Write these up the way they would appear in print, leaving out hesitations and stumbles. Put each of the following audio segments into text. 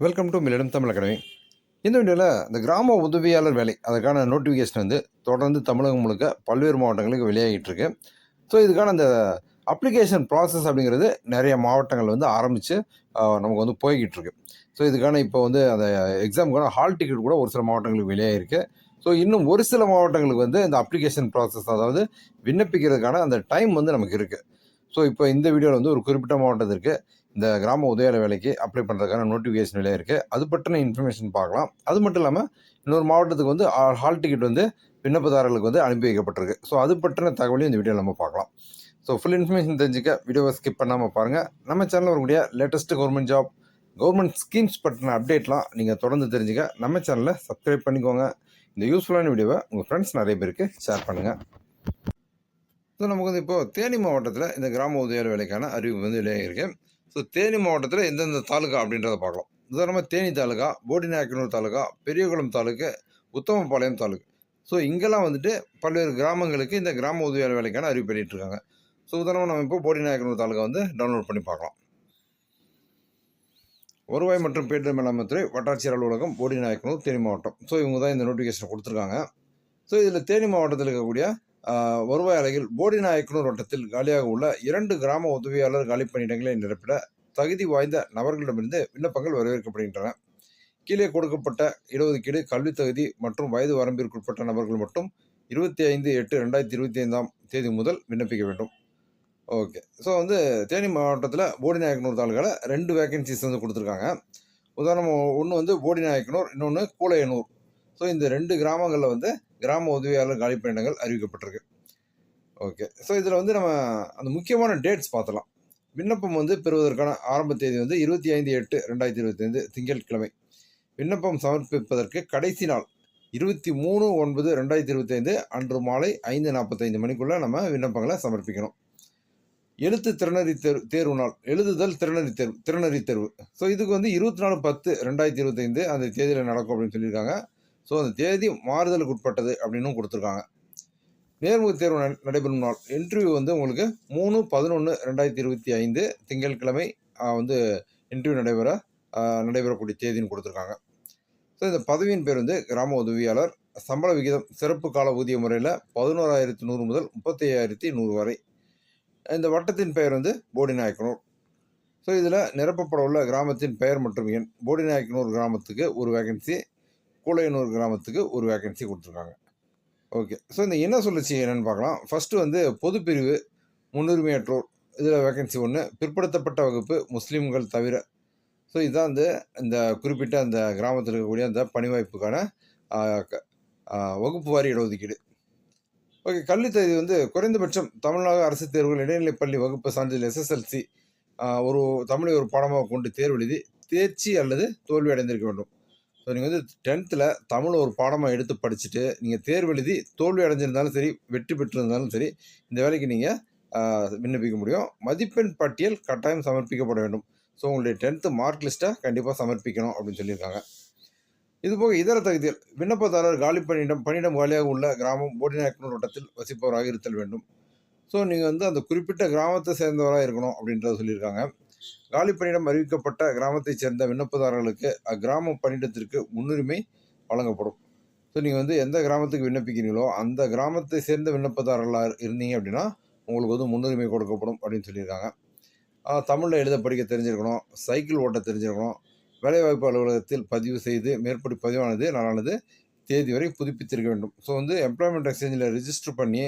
Welcome to Millidam Tamil Academy. இந்த வீடியோவில் இந்த கிராம உதவியாளர் வேலை அதற்கான நோட்டிஃபிகேஷன் வந்து தொடர்ந்து தமிழகம் முழுக்க பல்வேறு மாவட்டங்களுக்கு வெளியாகிட்டு இருக்கு. ஸோ இதுக்கான அந்த அப்ளிகேஷன் ப்ராசஸ் அப்படிங்கிறது நிறைய மாவட்டங்கள் வந்து ஆரம்பித்து நமக்கு வந்து போய்கிட்டு இருக்கு. ஸோ இதுக்கான இப்போ வந்து அந்த எக்ஸாமுக்கான ஹால் டிக்கெட் கூட ஒரு சில மாவட்டங்களுக்கு வெளியாகிருக்கு. ஸோ இன்னும் ஒரு சில மாவட்டங்களுக்கு வந்து இந்த அப்ளிகேஷன் ப்ராசஸ், அதாவது விண்ணப்பிக்கிறதுக்கான அந்த டைம் வந்து நமக்கு இருக்குது. ஸோ இப்போ இந்த வீடியோவில் வந்து ஒரு குறிப்பிட்ட மாவட்டத்திற்கு இந்த கிராம உதவியாளர் வேலைக்கு அப்ளை பண்ணுறதுக்கான நோட்டிஃபிகேஷன் வெளியே இருக்குது. அது பற்றின இன்ஃபர்மேஷன் பார்க்கலாம். அது மட்டும் இல்லாமல் இன்னொரு மாவட்டத்துக்கு வந்து ஹால் டிக்கெட் வந்து விண்ணப்பதாரர்களுக்கு வந்து அனுப்பி வைக்கப்பட்டிருக்கு. ஸோ அது பற்றின தகவலையும் இந்த வீடியோவில் நம்ம பார்க்கலாம். ஸோ ஃபுல் இன்ஃபர்மேஷன் தெரிஞ்சுக்க வீடியோவை ஸ்கிப் பண்ணாமல் பாருங்கள். நம்ம சேனலில் வரக்கூடிய latest government job, government schemes பற்றின அப்டேட்லாம் நீங்கள் தொடர்ந்து தெரிஞ்சுக்க நம்ம சேனலை சப்ஸ்கிரைப் பண்ணிக்கோங்க. இந்த யூஸ்ஃபுல்லான வீடியோவை உங்கள் ஃப்ரெண்ட்ஸ் நிறைய பேருக்கு ஷேர் பண்ணுங்கள். ஸோ நமக்கு வந்து இப்போது தேனி மாவட்டத்தில் இந்த கிராம உதவியாளர் வேலைக்கான அறிவிப்பு வந்து வெளியாகிருக்கு. ஸோ தேனி மாவட்டத்தில் எந்தெந்த தாலுகா அப்படின்றத பார்க்கலாம். உதாரணமாக தேனி தாலுகா, போடிநாயக்கனூர் தாலுகா, பெரியகுளம் தாலுக்கு, உத்தமபாளையம் தாலுக்கு. ஸோ இங்கெல்லாம் வந்துட்டு பல்வேறு கிராமங்களுக்கு இந்த கிராம உதவியாளர் வேலைக்கான அறிவிப்பு வெளியிட்டிருக்காங்க. ஸோ உதாரணமாக நம்ம இப்போ போடிநாயக்கனூர் தாலுகா வந்து டவுன்லோட் பண்ணி பார்க்கலாம். வருவாய் மற்றும் பேரிடர் மேலாண்மை துறை வட்டாட்சியர் அலுவலகம், போடிநாயக்கனூர், தேனி மாவட்டம். ஸோ இவங்க தான் இந்த நோட்டிஃபிகேஷன் கொடுத்துருக்காங்க. ஸோ இதில் தேனி மாவட்டத்தில் இருக்கக்கூடிய வருவாய் அலைகள் போடிநாயக்கனூர் வட்டத்தில் காலியாக உள்ள 2 கிராம உதவியாளர் காலி பணியிடங்களை நிரப்பிட தகுதி வாய்ந்த நபர்களிடமிருந்து விண்ணப்பங்கள் வரவேற்கப்படுகின்றன. கீழே கொடுக்கப்பட்ட இடஒதுக்கீடு கல்வி தகுதி மற்றும் வயது வரம்பிற்குட்பட்ட நபர்கள் மட்டும் 25/8/2025 முதல் விண்ணப்பிக்க வேண்டும். ஓகே. ஸோ வந்து தேனி மாவட்டத்தில் போடிநாயக்கனூர் தாலுகாவில் 2 வேகன்சிஸ் வந்து கொடுத்துருக்காங்க. உதாரணம் ஒன்று வந்து போடிநாயக்கனூர், இன்னொன்று கூலையனூர். ஸோ இந்த 2 கிராமங்களில் வந்து கிராம உதவியாளர் காலி பணியிடங்கள் அறிவிக்கப்பட்டிருக்கு. ஓகே. ஸோ இதில் வந்து நம்ம அந்த முக்கியமான டேட்ஸ் பார்த்தலாம். விண்ணப்பம் வந்து பெறுவதற்கான ஆரம்ப தேதி வந்து 25/8/2025 திங்கட்கிழமை. விண்ணப்பம் சமர்ப்பிப்பதற்கு கடைசி நாள் 23/9/2025 அன்று மாலை 5:45 மணிக்குள்ளே நம்ம விண்ணப்பங்களை சமர்ப்பிக்கணும். எழுத்து திறனறி தேர்வு நாள், எழுதுதல் திறனறி தேர்வு. ஸோ இதுக்கு வந்து 24/10/2025 அந்த தேதியில் நடக்கும் அப்படின்னு சொல்லியிருக்காங்க. ஸோ அந்த தேதி மாறுதலுக்கு உட்பட்டது அப்படின்னும் கொடுத்துருக்காங்க. நேர்முக தேர்வு நடைபெறும் நாள், இன்டர்வியூ வந்து உங்களுக்கு 3/11/2025 திங்கட்கிழமை வந்து இன்டர்வியூ நடைபெறக்கூடிய தேதின்னு கொடுத்துருக்காங்க. ஸோ இந்த பதவியின் பேர் வந்து கிராம உதவியாளர். சம்பள விகிதம் சிறப்பு கால ஊதிய முறையில் 11,100 முதல் 35,100 வரை. இந்த வட்டத்தின் பெயர் வந்து போடிநாயக்கனூர். ஸோ இதில் நிரப்பப்பட உள்ள கிராமத்தின் பெயர் மற்றும் எண். போடிநாயக்கனூர் கிராமத்துக்கு ஒரு வேகன்சி, கூலையனூர் கிராமத்துக்கு ஒரு வேகன்சி கொடுத்துருக்காங்க. ஓகே. ஸோ இந்த என்ன சுழற்சி என்னென்னு பார்க்கலாம். ஃபஸ்ட்டு வந்து பொதுப்பிரிவு முன்னுரிமையற்றோர், இதில் வேகன்சி 1. பிற்படுத்தப்பட்ட வகுப்பு முஸ்லீம்கள் தவிர. ஸோ இதுதான் வந்து இந்த குறிப்பிட்ட அந்த கிராமத்தில் இருக்கக்கூடிய அந்த பணி வாய்ப்புக்கான வகுப்பு வாரி இடஒதுக்கீடு. ஓகே. கல்வி தகுதி வந்து குறைந்தபட்சம் தமிழ்நாடு அரசு தேர்வுகள் இடைநிலைப்பள்ளி வகுப்பு சான்றிதழ் SSLC ஒரு தமிழை ஒரு பாடமாக கொண்டு தேர்வு எழுதி தேர்ச்சி அல்லது தோல்வி அடைந்திருக்க வேண்டும். ஸோ நீங்கள் வந்து 10th தமிழ் ஒரு பாடமாக எடுத்து படிச்சுட்டு நீங்கள் தேர்வு எழுதி தோல்வி அடைஞ்சிருந்தாலும் சரி, வெற்றி பெற்றிருந்தாலும் சரி, இந்த வேலைக்கு நீங்கள் விண்ணப்பிக்க முடியும். மதிப்பெண் பட்டியல் கட்டாயம் சமர்ப்பிக்கப்பட வேண்டும். ஸோ உங்களுடைய 10th மார்க் லிஸ்ட்டை கண்டிப்பாக சமர்ப்பிக்கணும் அப்படின்னு சொல்லியிருக்காங்க. இதுபோக இதர தகுதிகள், விண்ணப்பதாரர் காலி பணியிடம் காலியாக உள்ள கிராமம் போடிநாயக்கனூர் வட்டத்தில் வசிப்பவராக இருத்தல் வேண்டும். ஸோ நீங்கள் வந்து அந்த குறிப்பிட்ட கிராமத்தை சேர்ந்தவராக இருக்கணும் அப்படின்றத சொல்லியிருக்காங்க. காலி பணியிடம் அறிவிக்கப்பட்ட கிராமத்தைச் சேர்ந்த விண்ணப்பதாரர்களுக்கு அக்கிராம பணியிடத்திற்கு முன்னுரிமை வழங்கப்படும். ஸோ நீங்கள் வந்து எந்த கிராமத்துக்கு விண்ணப்பிக்கிறீங்களோ அந்த கிராமத்தை சேர்ந்த விண்ணப்பதாரர்களாக இருந்தீங்க அப்படின்னா உங்களுக்கு வந்து முன்னுரிமை கொடுக்கப்படும் அப்படின்னு சொல்லியிருக்காங்க. தமிழில் எழுத படிக்க தெரிஞ்சிருக்கணும், சைக்கிள் ஓட்ட தெரிஞ்சிருக்கணும், வேலைவாய்ப்பு அலுவலகத்தில் பதிவு செய்து மேற்படி பதிவானது நாளானது தேதி வரை புதுப்பித்திருக்க வேண்டும். ஸோ வந்து எம்ப்ளாய்மெண்ட் எக்ஸ்சேஞ்சில் ரிஜிஸ்டர் பண்ணி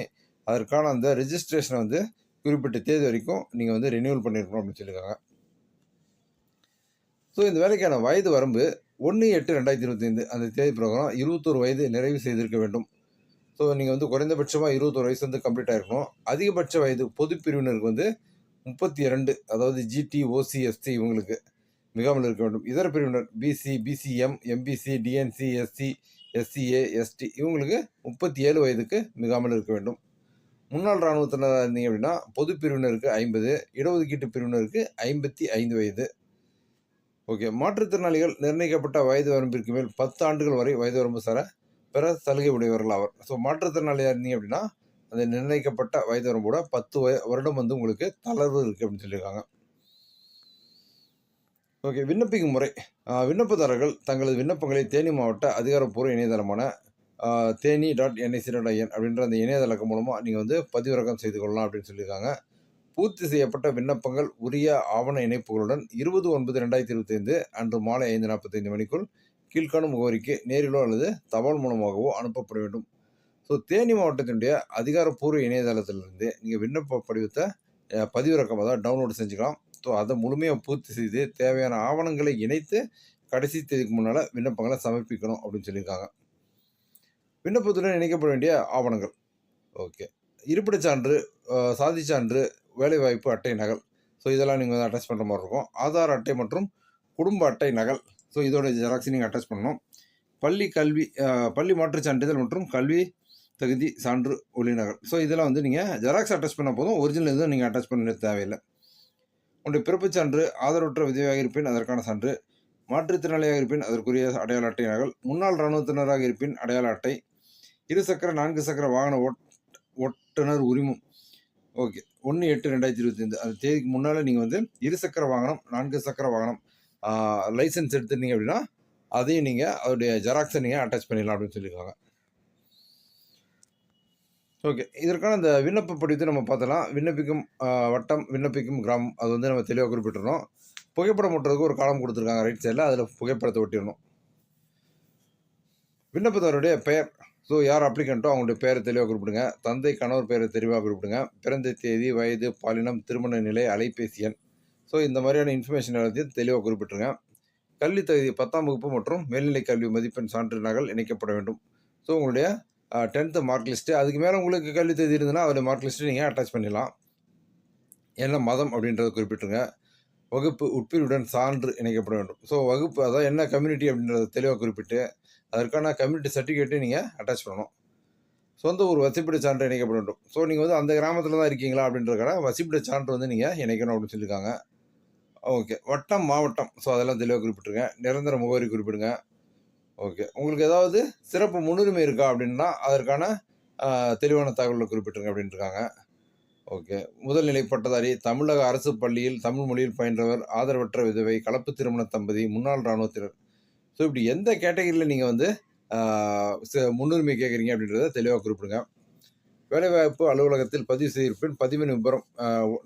அதற்கான அந்த ரிஜிஸ்ட்ரேஷனை வந்து குறிப்பிட்ட தேதி வரைக்கும் நீங்கள் வந்து ரெனியூவல் பண்ணியிருக்கணும் அப்படின்னு சொல்லியிருக்காங்க. ஸோ இந்த வேலைக்கான வயது வரம்பு 1/8/2025 அந்த தேதி பிரகாரம் 21 வயது நிறைவு செய்திருக்க வேண்டும். ஸோ நீங்கள் வந்து குறைந்தபட்சமாக 21 வயசு வந்து கம்ப்ளீட் ஆகிருக்கணும். அதிகபட்ச வயது பொது பிரிவினருக்கு வந்து 32, அதாவது GT, OC, SC இவங்களுக்கு மிகாமல் இருக்க வேண்டும். இதர பிரிவினர் BC, BCM, MBC, DNC, SC, SCA, ST இவங்களுக்கு 37 வயதுக்கு மிகாமல் இருக்க வேண்டும். முன்னாள் இராணுவத்தினர் இருந்தீங்க அப்படின்னா பொது பிரிவினருக்கு 50, இடஒதுக்கீட்டு பிரிவினருக்கு 55 வயது. ஓகே. மாற்றுத்திறனாளிகள் நிர்ணயிக்கப்பட்ட வயது வரம்பிற்கு மேல் 10 ஆண்டுகள் வரை வயது வரம்பு பெற சலுகை உடையவர்கள் ஆவர். ஸோ மாற்றுத்திறனாளியாக இருந்தீங்க அப்படின்னா அந்த நிர்ணயிக்கப்பட்ட வயது வரம்போட 10 வருடம் வந்து உங்களுக்கு தளர்வு இருக்குது அப்படின்னு சொல்லியிருக்காங்க. ஓகே. விண்ணப்பிக்கும் முறை. விண்ணப்பதாரர்கள் தங்களது விண்ணப்பங்களை தேனி மாவட்ட அதிகாரப்பூர்வ இணையதளமான theni.nic.in அப்படின்ற அந்த இணையதளம் மூலமா நீங்க வந்து பதிவிறக்கம் செய்து கொள்ளலாம் அப்படின்னு சொல்லியிருக்காங்க. பூர்த்தி செய்யப்பட்ட விண்ணப்பங்கள் உரிய ஆவண இணைப்புகளுடன் 20/9/2025 அன்று மாலை 5:45 மணிக்குள் கீழ்காணும் முகவரிக்கு நேரிலோ அல்லது தபால் மூலமாகவோ அனுப்பப்பட வேண்டும். ஸோ தேனி மாவட்டத்தினுடைய அதிகாரப்பூர்வ இணையதளத்திலிருந்து நீங்கள் விண்ணப்ப படிவத்தை பதிவிறக்கம் அதாவது டவுன்லோடு செஞ்சுக்கலாம். ஸோ அதை முழுமையாக பூர்த்தி செய்து தேவையான ஆவணங்களை இணைத்து கடைசி தேதிக்கு முன்னால் விண்ணப்பங்களை சமர்ப்பிக்கணும் அப்படின்னு சொல்லியிருக்காங்க. விண்ணப்பத்துடன் இணைக்கப்பட வேண்டிய ஆவணங்கள். ஓகே. இருப்பிடச் சான்று, சாதிச் சான்று, வேலைவாய்ப்பு அட்டை நகல். ஸோ இதெல்லாம் நீங்கள் வந்து அட்டாச் பண்ணுற மாதிரி இருக்கும். ஆதார் அட்டை மற்றும் குடும்ப அட்டை நகல். ஸோ இதோட ஜெராக்ஸ் நீங்கள் அட்டாச் பண்ணணும். பள்ளி மாற்றுச் சான்றிதழ் மற்றும் கல்வி தகுதி சான்று ஒளி நகல். ஸோ இதெல்லாம் வந்து நீங்கள் ஜெராக்ஸ் அட்டாச் பண்ண போதும், ஒரிஜினல் எதுவும் நீங்கள் அட்டாச் பண்ண தேவையில்லை. உங்களுடைய பிறப்புச் சான்று, ஆதரவற்ற விதவையாக இருப்பின் அதற்கான சான்று, மாற்றுத்திறனாளியாக இருப்பின் அதற்குரிய அடையாள அட்டை நகல், முன்னாள் இராணுவத்தினராக இருப்பின் அடையாள அட்டை, 2 சக்கர 4 சக்கர வாகன ஓட்டுநர் உரிமம். ஓகே. 1/8/2025 அந்த தேதிக்கு முன்னால் நீங்கள் வந்து 2 சக்கர வாகனம் 4 சக்கர வாகனம் லைசன்ஸ் எடுத்துருந்தீங்க அப்படின்னா அதையும் நீங்கள் அதோடைய ஜெராக்ஸை நீங்கள் அட்டாச் பண்ணிடலாம் அப்படின்னு சொல்லியிருக்காங்க. ஓகே. இதற்கான இந்த விண்ணப்ப படிவத்தை நம்ம பார்த்தலாம். விண்ணப்பிக்கும் வட்டம், விண்ணப்பிக்கும் கிராமம், அது வந்து நம்ம தெளிவாக குறிப்பிட்டுறோம். புகைப்படம் ஒட்டுறதுக்கு ஒரு காலம் கொடுத்துருக்காங்க ரைட் சைடில், அதில் புகைப்படத்தை ஒட்டிடணும். விண்ணப்பதாரருடைய பெயர். ஸோ யார் அப்ளிகண்ட்டோ அவங்களுடைய பெயரை தெளிவாக குறிப்பிடுங்க. தந்தை கணவர் பெயரை தெளிவாக குறிப்பிடுங்க. பிறந்த தேதி, வயது, பாலினம், திருமண நிலை, அலைபேசி எண். ஸோ இந்த மாதிரியான இன்ஃபர்மேஷன் எல்லாத்தையும் தெளிவாக குறிப்பிட்டுருங்க. கல்வி தகுதி 10ஆம் வகுப்பு மற்றும் மேல்நிலை கல்வி மதிப்பெண் சான்று நகல் இணைக்கப்பட வேண்டும். ஸோ உங்களுடைய 10th மார்க் லிஸ்ட்டு, அதுக்கு மேலே உங்களுக்கு கல்வி தகுதி இருந்ததுன்னா அதோடைய மார்க் லிஸ்ட்டு நீங்கள் அட்டாச் பண்ணிடலாம். என்ன மதம் அப்படின்றத குறிப்பிட்டுருங்க. வகுப்பு உட்பிரிவுடன் சான்று இணைக்கப்பட வேண்டும். ஸோ வகுப்பு அதாவது என்ன கம்யூனிட்டி அப்படின்றத தெளிவாக குறிப்பிட்டு அதற்கான கம்யூனிட்டி சர்டிஃபிகேட்டையும் நீங்கள் அட்டாச் பண்ணணும். சொந்த ஊர் வசிப்பிட சான்று இணைக்கப்பட வேண்டும். ஸோ நீங்கள் வந்து அந்த கிராமத்தில் தான் இருக்கீங்களா அப்படின்றதுக்கான வசிப்பிட சான்று வந்து நீங்கள் இணைக்கணும் அப்படின்னு சொல்லியிருக்காங்க. ஓகே. வட்டம், மாவட்டம். ஸோ அதெல்லாம் தெளிவாக குறிப்பிட்டுருங்க. நிரந்தர முகவரி குறிப்பிடுங்க. ஓகே. உங்களுக்கு ஏதாவது சிறப்பு முன்னுரிமை இருக்கா அப்படின்னா அதற்கான தெளிவான தகவலை குறிப்பிட்டுருங்க அப்படின்ட்டுருக்காங்க. ஓகே. முதல்நிலை பட்டதாரி, தமிழக அரசு பள்ளியில் தமிழ் மொழியில் பயின்றவர், ஆதரவற்ற விதவை, கலப்பு திருமண தம்பதி, முன்னாள் இராணுவத்தினர். ஸோ இப்படி எந்த கேட்டகரியில் நீங்கள் வந்து முன்னுரிமை கேட்குறீங்க அப்படின்றத தெளிவாக குறிப்பிடுங்க. வேலைவாய்ப்பு அலுவலகத்தில் பதிவு செய்திருப்பின் பதிவின் விபரம்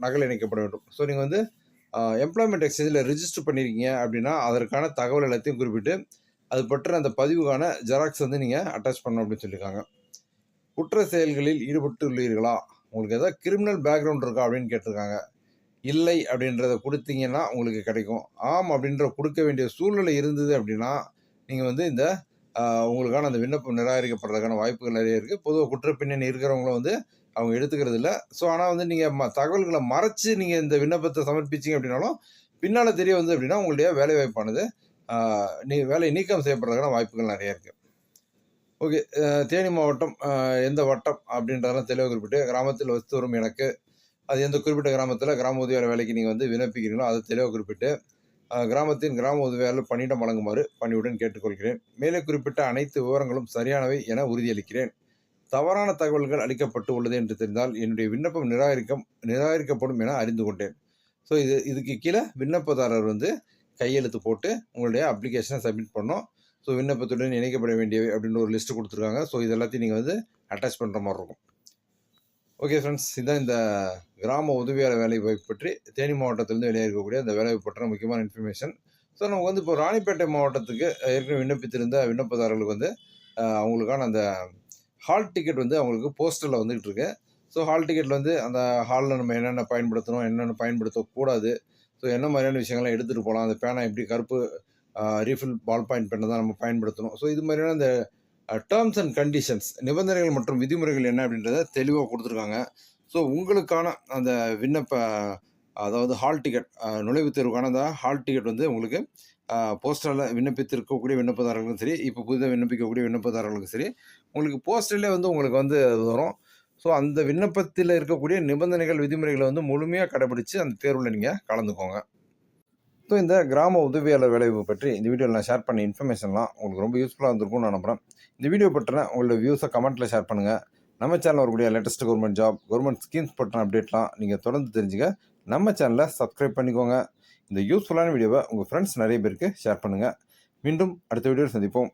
நகல் இணைக்கப்பட வேண்டும். ஸோ நீங்கள் வந்து எம்ப்ளாய்மெண்ட் எக்ஸ்சேஞ்சில் ரிஜிஸ்டர் பண்ணியிருக்கீங்க அப்படின்னா அதற்கான தகவல் எல்லாத்தையும் குறிப்பிட்டு அது பற்றி அந்த பதிவுக்கான ஜெராக்ஸ் வந்து நீங்கள் அட்டாச் பண்ணணும் அப்படின்னு சொல்லியிருக்காங்க. குற்ற செயல்களில் ஈடுபட்டுள்ளீர்களா, உங்களுக்கு ஏதாவது கிரிமினல் பேக்ரவுண்ட் இருக்கா அப்படின்னு கேட்டிருக்காங்க. இல்லை அப்படின்றத கொடுத்தீங்கன்னா உங்களுக்கு கிடைக்கும். ஆம் அப்படின்ற கொடுக்க வேண்டிய சூழ்நிலை இருந்தது அப்படின்னா நீங்கள் வந்து இந்த உங்களுக்கான அந்த விண்ணப்பம் நிராகரிக்கப்படுறதுக்கான வாய்ப்புகள் நிறைய இருக்குது. பொதுவாக குற்றப்பின்னணி இருக்கிறவங்களும் வந்து அவங்க எடுத்துக்கிறது இல்லை. ஸோ ஆனால் வந்து நீங்கள் தகவல்களை மறைச்சு நீங்கள் இந்த விண்ணப்பத்தை சமர்ப்பிச்சிங்க அப்படின்னாலும் பின்னால் தெரிய வந்து அப்படின்னா உங்களுடைய வேலைவாய்ப்பானது வேலை நீக்கம் செய்யப்படுறதுக்கான வாய்ப்புகள் நிறைய இருக்குது. ஓகே. தேனி மாவட்டம் எந்த வட்டம் அப்படின்றதெல்லாம் தெளிவாக குறிப்பிட்டு கிராமத்தில் வசித்து வரும் எனக்கு, அது எந்த குறிப்பிட்ட கிராமத்தில் கிராம உதவியாளர் வேலைக்கு நீங்கள் வந்து விண்ணப்பிக்கிறீங்களோ அதை தெளிவாக குறிப்பிட்டு கிராமத்தின் கிராம உதவியாளர் பணியிடம் வழங்குமாறு பணியுடன் கேட்டுக்கொள்கிறேன். மேலே குறிப்பிட்ட அனைத்து விவரங்களும் சரியானவை என உறுதியளிக்கிறேன். தவறான தகவல்கள் அளிக்கப்பட்டு உள்ளது என்று தெரிந்தால் என்னுடைய விண்ணப்பம் நிராகரிக்கப்படும் என அறிந்து கொண்டேன். ஸோ இதுக்கு கீழே விண்ணப்பதாரர் வந்து கையெழுத்து போட்டு உங்களுடைய அப்ளிகேஷனை சப்மிட் பண்ணோம். ஸோ விண்ணப்பத்துடன் இணைக்கப்பட வேண்டியவை அப்படின்ற ஒரு லிஸ்ட்டு கொடுத்துருக்காங்க. ஸோ இது எல்லாத்தையும் நீங்கள் வந்து அட்டாச் பண்ணுற மாதிரி இருக்கும். ஓகே ஃப்ரெண்ட்ஸ், இதுதான் இந்த கிராம உதவியாளர் வேலைவாய்ப்பு பற்றி தேனி மாவட்டத்திலேருந்து வெளியே இருக்கக்கூடிய அந்த வேலைவாய்ப்பு பற்றின முக்கியமான இன்ஃபர்மேஷன். ஸோ நமக்கு வந்து இப்போ ராணிப்பேட்டை மாவட்டத்துக்கு ஏற்கனவே விண்ணப்பித்திருந்த விண்ணப்பதாரர்களுக்கு வந்து அவங்களுக்கான அந்த ஹால் டிக்கெட் வந்து அவங்களுக்கு போஸ்டரில் வந்துகிட்டு இருக்கு. ஸோ ஹால் டிக்கெட்டில் வந்து அந்த ஹாலில் நம்ம என்னென்ன பயன்படுத்தணும், என்னென்ன பயன்படுத்தக்கூடாது, ஸோ என்ன மாதிரியான விஷயங்கள்லாம் எடுத்துகிட்டு போகலாம், அந்த பேனா எப்படி கருப்பு ரீஃபில் பால் பாயிண்ட் பெண்ணை தான் நம்ம பயன்படுத்தணும். ஸோ இது மாதிரியான இந்த டேர்ம்ஸ் அண்ட் கண்டிஷன்ஸ், நிபந்தனைகள் மற்றும் விதிமுறைகள் என்ன அப்படின்றத தெளிவாக கொடுத்துருக்காங்க. ஸோ உங்களுக்கான அந்த விண்ணப்ப அதாவது ஹால் டிக்கெட், நுழைவுத் தேர்வுக்கான அந்த ஹால் டிக்கெட் வந்து உங்களுக்கு போஸ்டரில் விண்ணப்பித்திருக்கக்கூடிய விண்ணப்பதாரர்களுக்கும் சரி, இப்போ புதிதாக விண்ணப்பிக்கக்கூடிய விண்ணப்பதாரர்களுக்கும் சரி, உங்களுக்கு போஸ்டர்லேயே வந்து உங்களுக்கு வந்து வரும். ஸோ அந்த விண்ணப்பத்தில் இருக்கக்கூடிய நிபந்தனைகள் விதிமுறைகளை வந்து முழுமையாக கடைபிடித்து அந்த தேர்வில் நீங்கள் கலந்துக்கோங்க. ஸோ இந்த கிராம உதவியாளர் வேலைவாய்ப்பு பற்றி இந்த வீடியோவில் நான் ஷேர் பண்ண இன்ஃபர்மேஷன்லாம் உங்களுக்கு ரொம்ப யூஸ்ஃபுல்லாக இருந்திருக்கும்னு நான் நம்புகிறேன். இந்த வீடியோ பற்றின உங்களோட வியூஸை கமெண்ட்டில் ஷேர் பண்ணுங்கள். நம்ம சேனலில் வரக்கூடிய லேட்டஸ்ட் கவர்மெண்ட் ஸ்கீம்ஸ் பற்றின அப்டேட்லாம் நீங்கள் தொடர்ந்து தெரிஞ்சுக்க நம்ம சேனலை சப்ஸ்கிரைப் பண்ணிக்கோங்க. இந்த யூஸ்ஃபுல்லான வீடியோவை உங்கள் ஃப்ரெண்ட்ஸ் நிறைய பேருக்கு ஷேர் பண்ணுங்கள். மீண்டும் அடுத்த வீடியோவில் சந்திப்போம்.